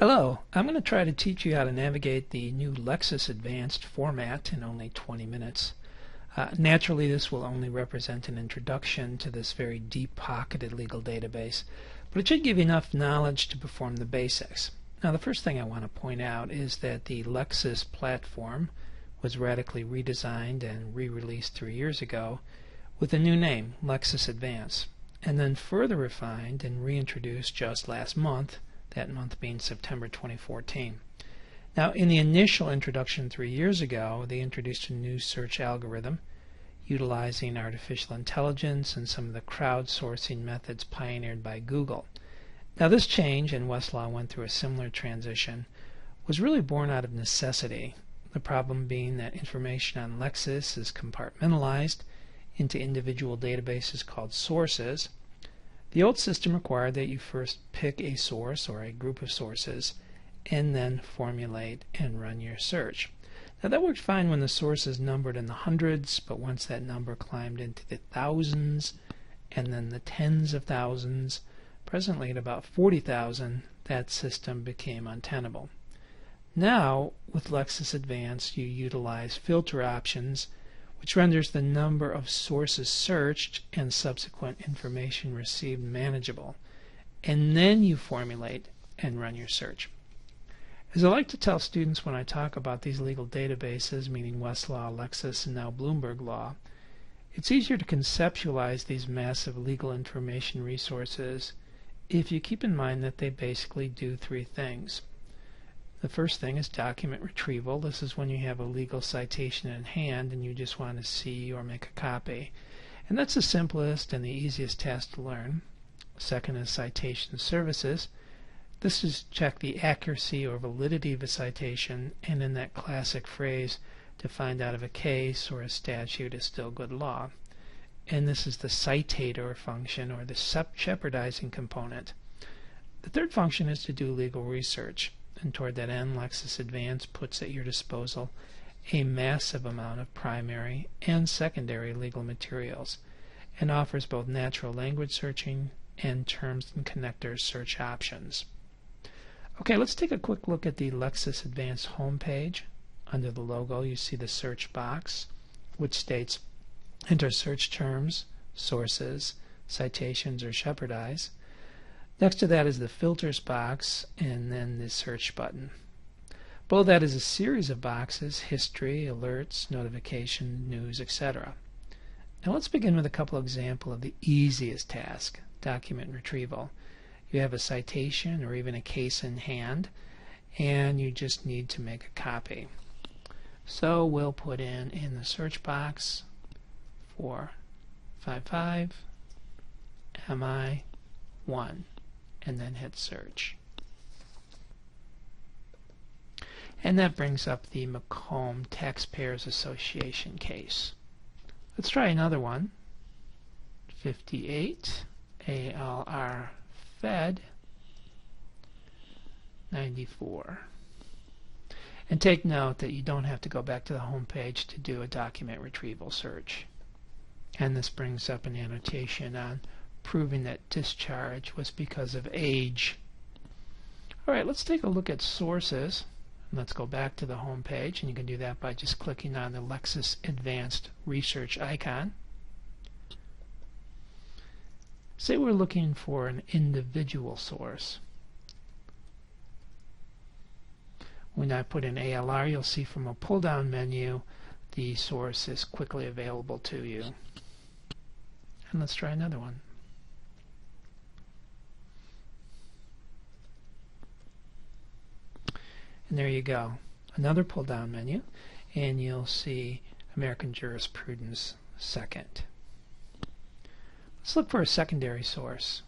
Hello, I'm going to try to teach you how to navigate the new Lexis Advanced format in only 20 minutes. Naturally, this will only represent an introduction to this very deep-pocketed legal database, but it should give you enough knowledge to perform the basics. Now, the first thing I want to point out is that the Lexis platform was radically redesigned and re-released 3 years ago with a new name, Lexis Advanced, and then further refined and reintroduced just last month, that month being September 2014. Now, in the initial introduction 3 years ago, they introduced a new search algorithm utilizing artificial intelligence and some of the crowdsourcing methods pioneered by Google. Now, this change, and Westlaw went through a similar transition, was really born out of necessity, the problem being that information on Lexis is compartmentalized into individual databases called sources. The old system required that you first pick a source or a group of sources and then formulate and run your search. Now, that worked fine when the sources numbered in the hundreds, but once that number climbed into the thousands and then the tens of thousands, presently at about 40,000, that system became untenable. Now, with Lexis Advanced, you utilize filter options, which renders the number of sources searched and subsequent information received manageable. And then you formulate and run your search. As I like to tell students when I talk about these legal databases, meaning Westlaw, Lexis, and now Bloomberg Law, it's easier to conceptualize these massive legal information resources if you keep in mind that they basically do three things. The first thing is document retrieval. This is when you have a legal citation in hand and you just want to see or make a copy. And that's the simplest and the easiest task to learn. Second is citation services. This is check the accuracy or validity of a citation, and in that classic phrase, to find out if a case or a statute is still good law. And this is the citator function, or the shepherdizing component. The third function is to do legal research. And toward that end, Lexis Advanced puts at your disposal a massive amount of primary and secondary legal materials and offers both natural language searching and terms and connectors search options. Okay, let's take a quick look at the Lexis Advanced homepage. Under the logo, you see the search box, which states enter search terms, sources, citations, or shepherdize. Next to that is the filters box and then the search button. Below that is a series of boxes: history, alerts, notification, news, etc. Now let's begin with a couple examples of the easiest task, document retrieval. You have a citation or even a case in hand and you just need to make a copy. So we'll put in the search box 455 MI1 and then hit search. And that brings up the Macomb Taxpayers Association case. Let's try another one. 58 ALR Fed 94. And take note that you don't have to go back to the home page to do a document retrieval search. And this brings up an annotation on proving that discharge was because of age. Alright, let's take a look at sources. Let's go back to the home page, and you can do that by just clicking on the Lexis Advanced Research icon. Say we're looking for an individual source. When I put in ALR, you'll see from a pull-down menu the source is quickly available to you. And let's try another one. And there you go, another pull-down menu, and you'll see American Jurisprudence second. Let's look for a secondary source.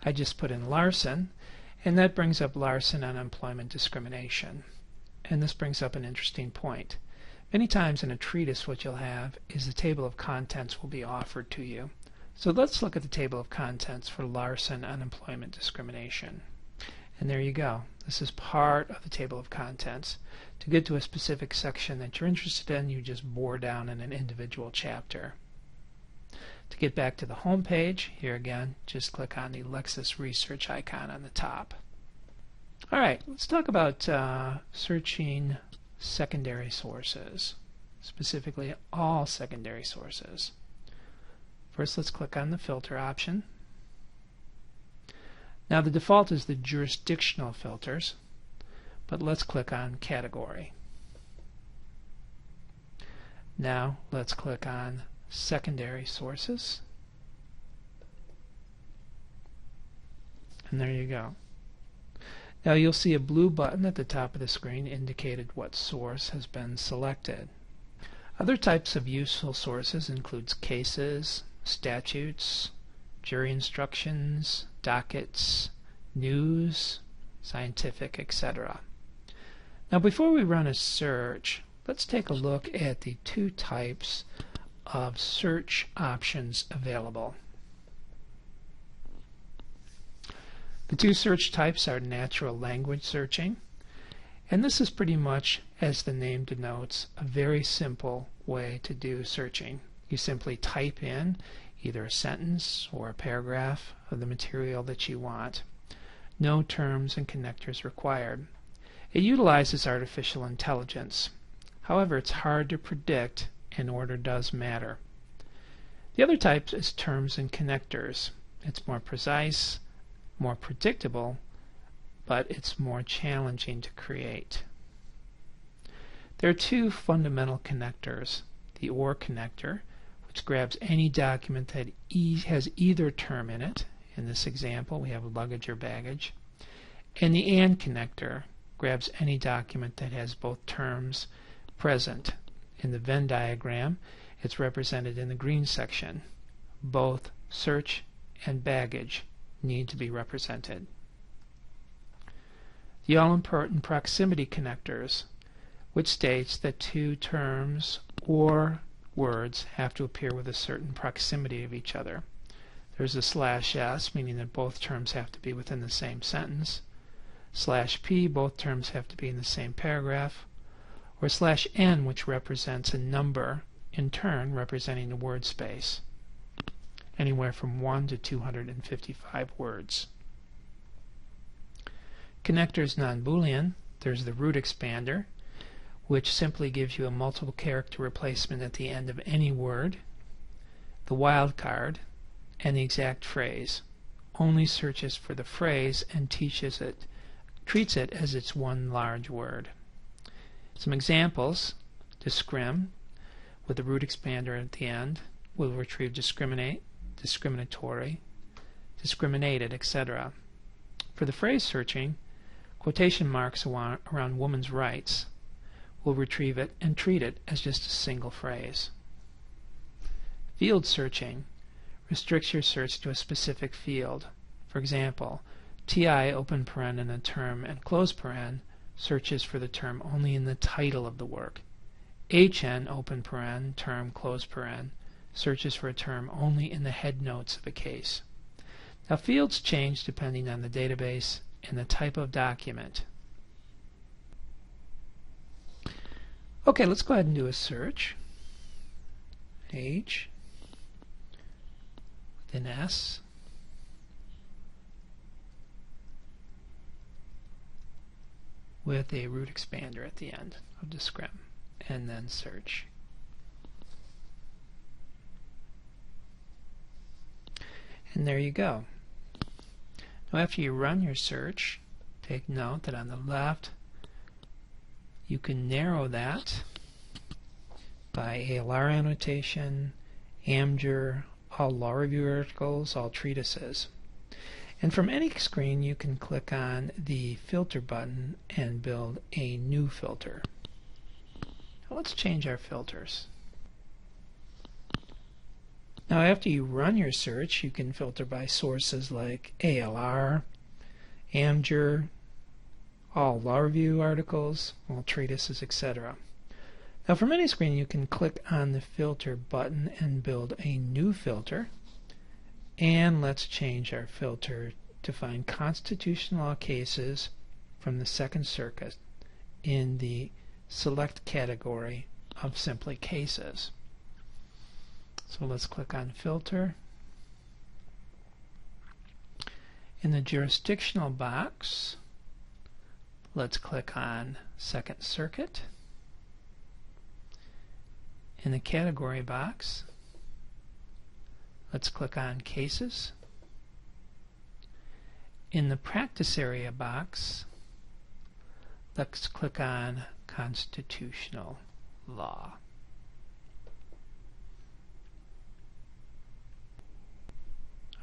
I just put in Larson, and that brings up Larson on employment discrimination. And this brings up an interesting point. Many times in a treatise what you'll have is the table of contents will be offered to you. So let's look at the table of contents for Larson on employment discrimination. And there you go. This is part of the table of contents. To get to a specific section that you're interested in, you just bore down in an individual chapter. To get back to the home page, here again, just click on the Lexis Research icon on the top. All right, let's talk about searching secondary sources, specifically all secondary sources. First, let's click on the filter option. Now the default is the jurisdictional filters, but let's click on category. Now let's click on secondary sources, and there you go. Now you'll see a blue button at the top of the screen indicated what source has been selected. Other types of useful sources includes cases, statutes, jury instructions, dockets, news, scientific, etc. Now before we run a search, let's take a look at the two types of search options available. The two search types are natural language searching, and this is pretty much, as the name denotes, a very simple way to do searching. You simply type in either a sentence or a paragraph of the material that you want. No terms and connectors required. It utilizes artificial intelligence. However, it's hard to predict, and order does matter. The other type is terms and connectors. It's more precise, more predictable, but it's more challenging to create. There are two fundamental connectors: the OR connector, which grabs any document that has either term in it. In this example, we have luggage or baggage. And the AND connector grabs any document that has both terms present. In the Venn diagram, it's represented in the green section. Both search and baggage need to be represented. The all-important proximity connectors, which states that two terms or words have to appear with a certain proximity of each other. There's a /s, meaning that both terms have to be within the same sentence. /p, both terms have to be in the same paragraph. Or /n, which represents a number, in turn representing the word space, anywhere from 1 to 255 words. Connectors non-Boolean. There's the root expander, which simply gives you a multiple character replacement at the end of any word. The wildcard, and the exact phrase. Only searches for the phrase and treats it as its one large word. Some examples: discrim, with the root expander at the end, will retrieve discriminate, discriminatory, discriminated, etc. For the phrase searching, quotation marks around women's rights will retrieve it and treat it as just a single phrase. Field searching restricts your search to a specific field. For example, TI open paren in a term and close paren searches for the term only in the title of the work. HN open paren, term, close paren searches for a term only in the head notes of a case. Now fields change depending on the database and the type of document. Okay, let's go ahead and do a search. H with an S. With a root expander at the end of discrim, and then search. And there you go. Now after you run your search, take note that on the left you can narrow that by ALR annotation, AMJUR, all law review articles, all treatises. And from any screen you can click on the filter button and build a new filter. Now let's change our filters. Now after you run your search, you can filter by sources like ALR, AMJUR, all law review articles, all treatises, etc. Now from any screen you can click on the filter button and build a new filter. And let's change our filter to find constitutional law cases from the Second Circuit in the select category of simply cases. So let's click on Filter. In the jurisdictional box, let's click on Second Circuit. In the category box, let's click on Cases. In the practice area box, let's click on Constitutional Law.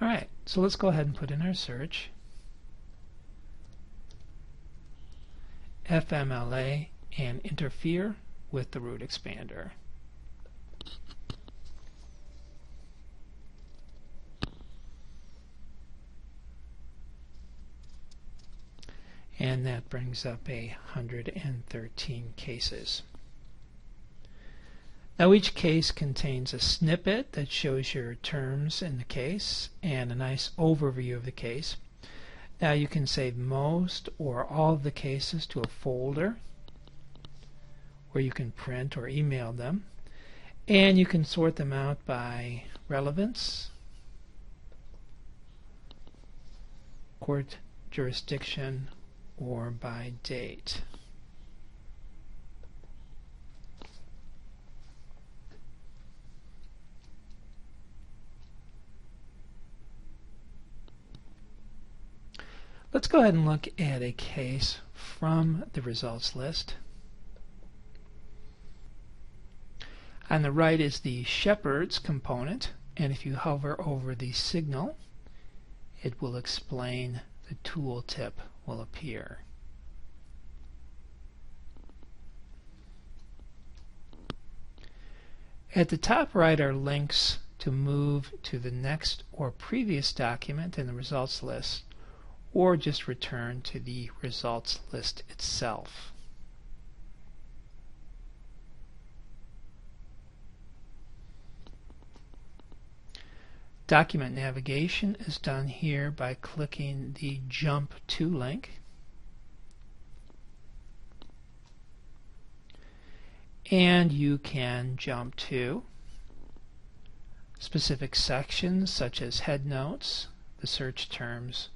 Alright, so let's go ahead and put in our search. FMLA and interfere with the root expander. And that brings up 113 cases. Now each case contains a snippet that shows your terms in the case and a nice overview of the case. Now you can save most or all of the cases to a folder where you can print or email them, and you can sort them out by relevance, court jurisdiction, or by date. Let's go ahead and look at a case from the results list. On the right is the Shepherds component, and if you hover over the signal, it will explain the tooltip will appear. At the top right are links to move to the next or previous document in the results list, or just return to the results list itself. Document navigation is done here by clicking the Jump to link. And you can jump to specific sections such as headnotes, the search terms,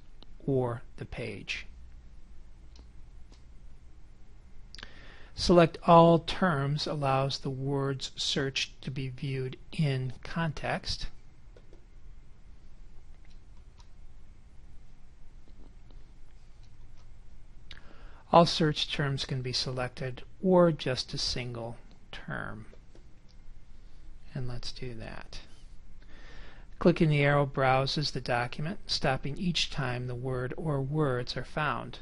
or the page. Select all terms allows the words searched to be viewed in context. All search terms can be selected or just a single term. And let's do that. Clicking the arrow browses the document, stopping each time the word or words are found.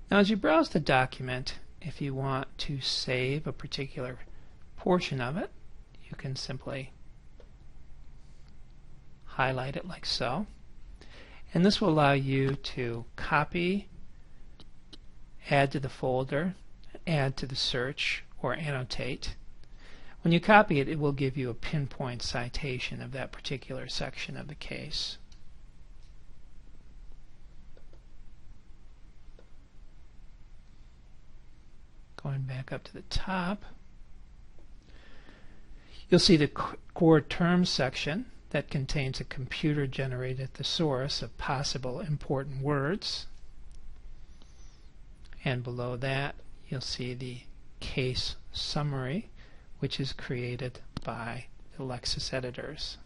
Now as you browse the document, if you want to save a particular portion of it, you can simply highlight it like so. And this will allow you to copy, add to the folder, add to the search, or annotate. When you copy it, it will give you a pinpoint citation of that particular section of the case. Going back up to the top, you'll see the core terms section that contains a computer-generated thesaurus of possible important words. And below that, you'll see the case summary, which is created by the Lexis editors.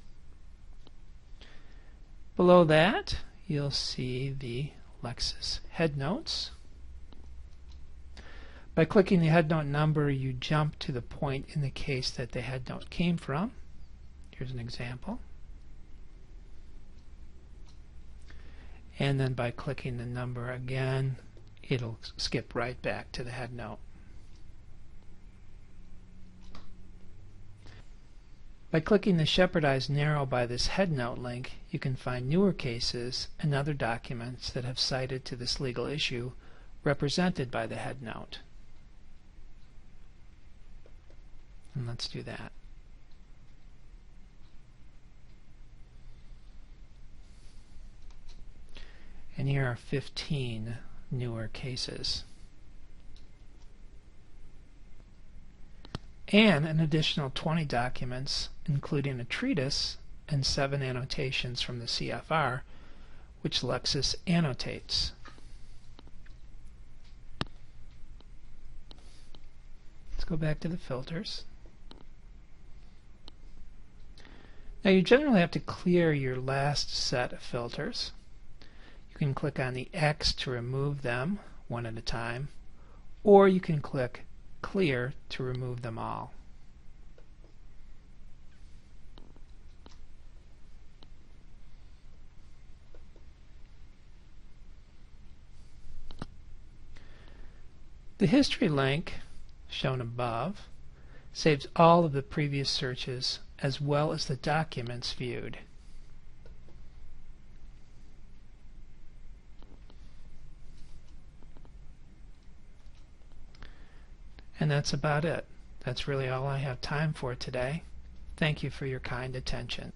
Below that, you'll see the Lexis headnotes. By clicking the headnote number, you jump to the point in the case that the headnote came from. Here's an example. And then by clicking the number again, it'll skip right back to the headnote. By clicking the Shepherdized arrow by this headnote link, you can find newer cases and other documents that have cited to this legal issue represented by the headnote. And let's do that. And here are 15 newer cases. And an additional 20 documents, including a treatise and 7 annotations from the CFR, which Lexis annotates. Let's go back to the filters. Now you generally have to clear your last set of filters. You can click on the X to remove them one at a time, or you can click Clear to remove them all. The history link, shown above, saves all of the previous searches as well as the documents viewed. And that's about it. That's really all I have time for today. Thank you for your kind attention.